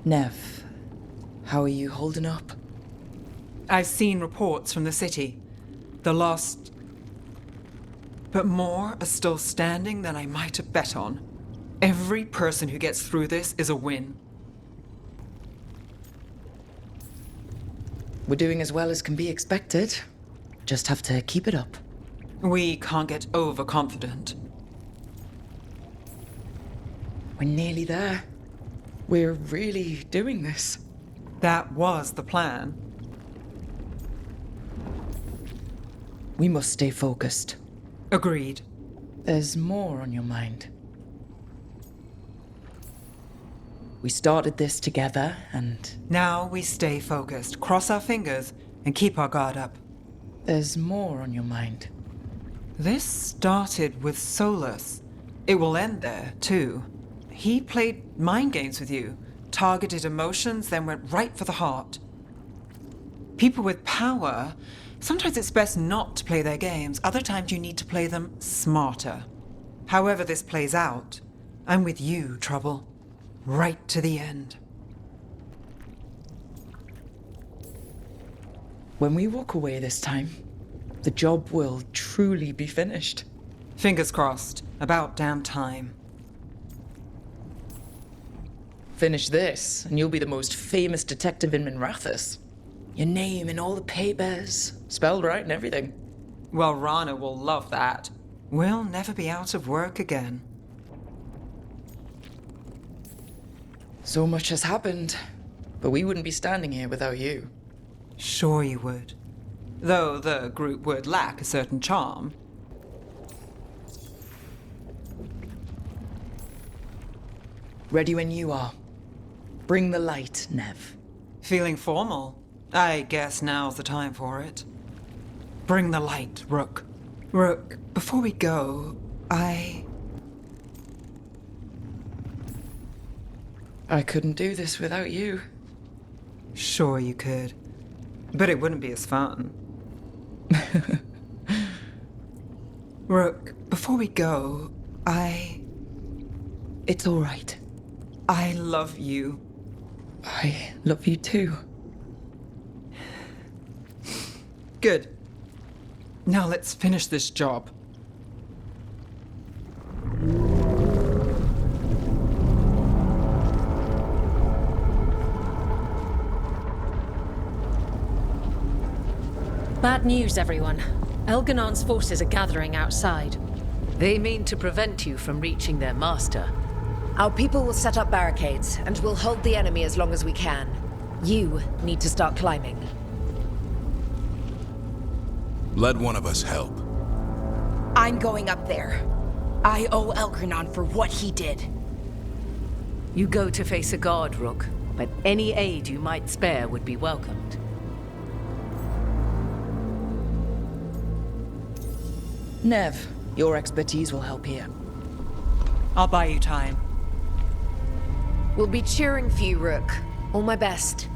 Nev, how are you holding up? I've seen reports from the city. The lost... But more are still standing than I might have bet on. Every person who gets through this is a win. We're doing as well as can be expected. Just have to keep it up. We can't get overconfident. We're nearly there. We're really doing this. That was the plan. We must stay focused. Agreed. There's more on your mind. We started this together, and... Now we stay focused, cross our fingers, and keep our guard up. There's more on your mind. This started with Solus. It will end there, too. He played mind games with you, targeted emotions, then went right for the heart. People with power, sometimes it's best not to play their games. Other times you need to play them smarter. However this plays out, I'm with you, Trouble. Right to the end. When we walk away this time, the job will truly be finished. Fingers crossed. About damn time. Finish this, and you'll be the most famous detective in Minrathous. Your name in all the papers, spelled right and everything. Well, Rana will love that. We'll never be out of work again. So much has happened, but we wouldn't be standing here without you. Sure you would. Though the group would lack a certain charm. Ready when you are. Bring the light, Nev. Feeling formal? I guess now's the time for it. Bring the light, Rook. Rook, before we go, I couldn't do this without you. Sure you could. But it wouldn't be as fun. Rook, before we go, It's all right. I love you. I love you too. Good. Now let's finish this job. Bad news, everyone. Elganon's forces are gathering outside. They mean to prevent you from reaching their master. Our people will set up barricades, and we'll hold the enemy as long as we can. You need to start climbing. Let one of us help. I'm going up there. I owe Elganon for what he did. You go to face a guard, Rook, but any aid you might spare would be welcomed. Nev, your expertise will help here. I'll buy you time. We'll be cheering for you, Rook. All my best.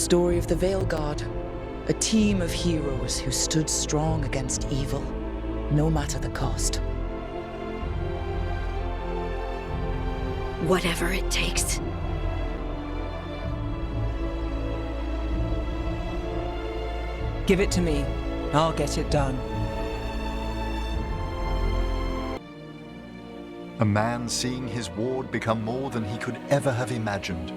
story of the Veil Guard, a team of heroes who stood strong against evil, no matter the cost. Whatever it takes. Give it to me. I'll get it done. A man seeing his ward become more than he could ever have imagined.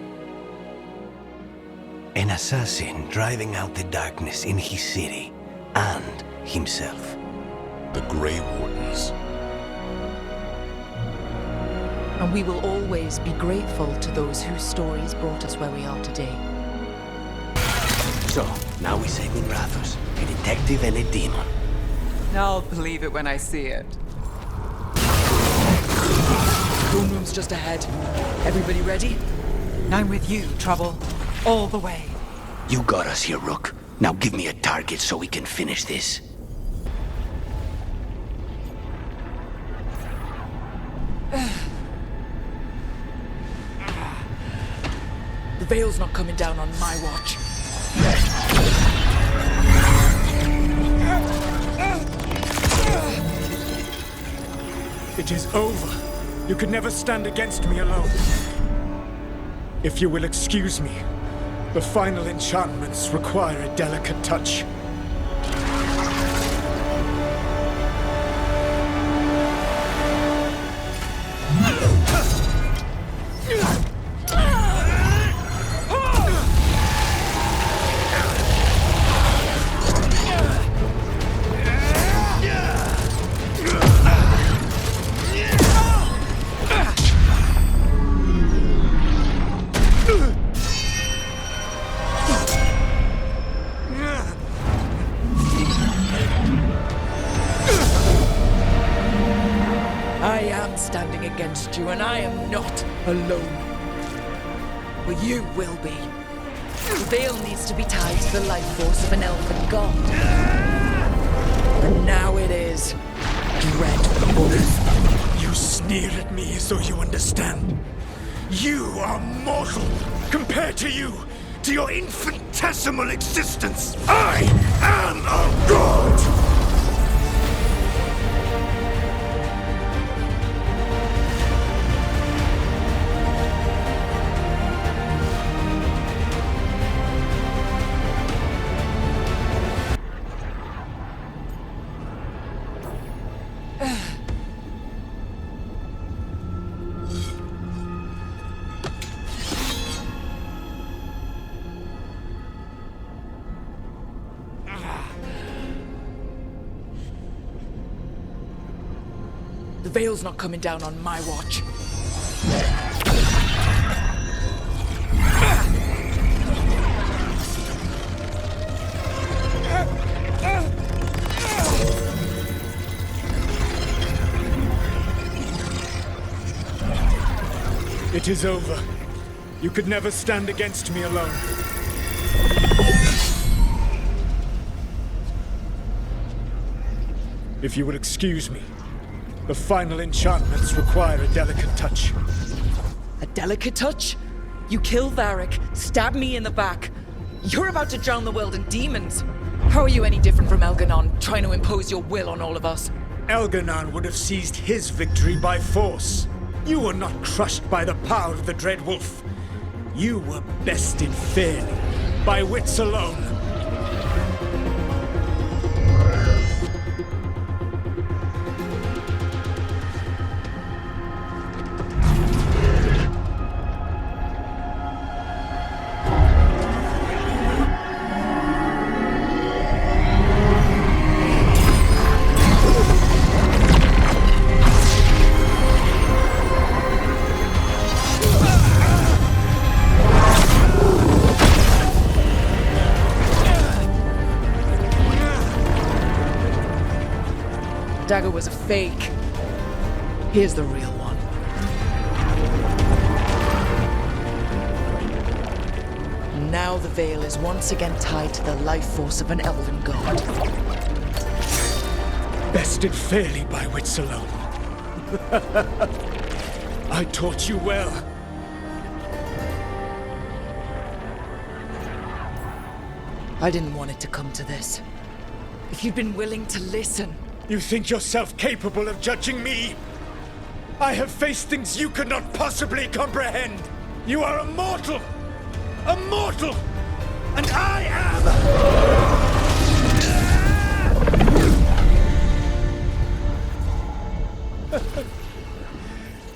An assassin driving out the darkness in his city and himself. The Grey Wardens. And we will always be grateful to those whose stories brought us where we are today. So, now we're saving Rathos, a detective and a demon. I'll believe it when I see it. Throne room's just ahead. Everybody ready? I'm with you, Trouble. All the way. You got us here, Rook. Now give me a target so we can finish this. The Veil's not coming down on my watch. It is over. You could never stand against me alone. If you will excuse me, the final enchantments require a delicate touch. Standing against you, and I am not alone. But you will be. The Veil needs to be tied to the life force of an elfin god. And now it is. Dreadful. You sneer at me as though you understand. You are mortal compared to you, to your infinitesimal existence. I am a god! The Veil's not coming down on my watch. It is over. You could never stand against me alone. If you will excuse me, the final enchantments require a delicate touch. A delicate touch? You kill Varric, stab me in the back. You're about to drown the world in demons. How are you any different from Elganon, trying to impose your will on all of us? Elganon would have seized his victory by force. You were not crushed by the power of the Dread Wolf. You were bested fairly, by wits alone. Dagger was a fake. Here's the real one. Now the Veil is once again tied to the life force of an elven god. Bested fairly by wits alone. I taught you well. I didn't want it to come to this. If you'd been willing to listen... You think yourself capable of judging me? I have faced things you could not possibly comprehend. You are a mortal! A mortal! And I am...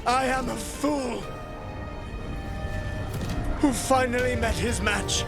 I am a fool who finally met his match.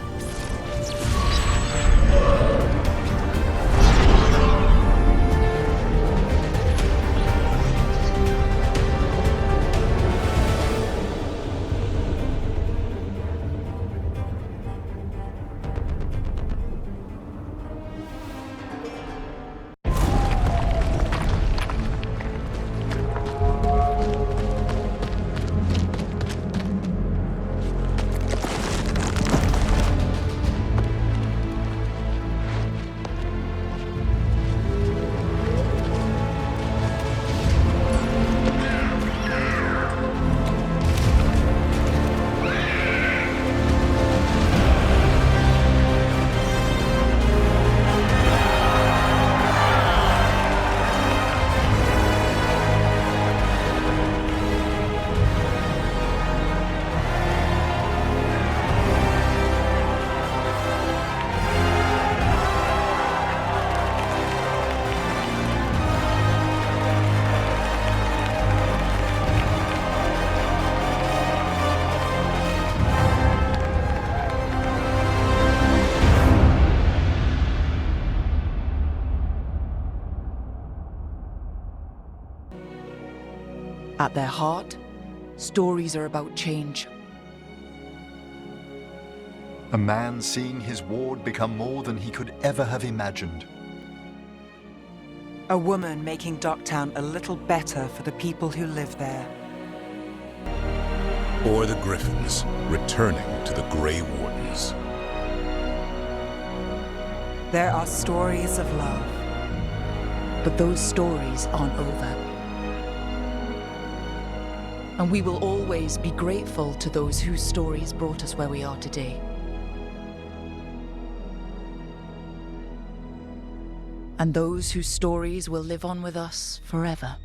At their heart, stories are about change. A man seeing his ward become more than he could ever have imagined. A woman making Docktown a little better for the people who live there. Or the Griffins returning to the Grey Wardens. There are stories of love. But those stories aren't over. And we will always be grateful to those whose stories brought us where we are today. And those whose stories will live on with us forever.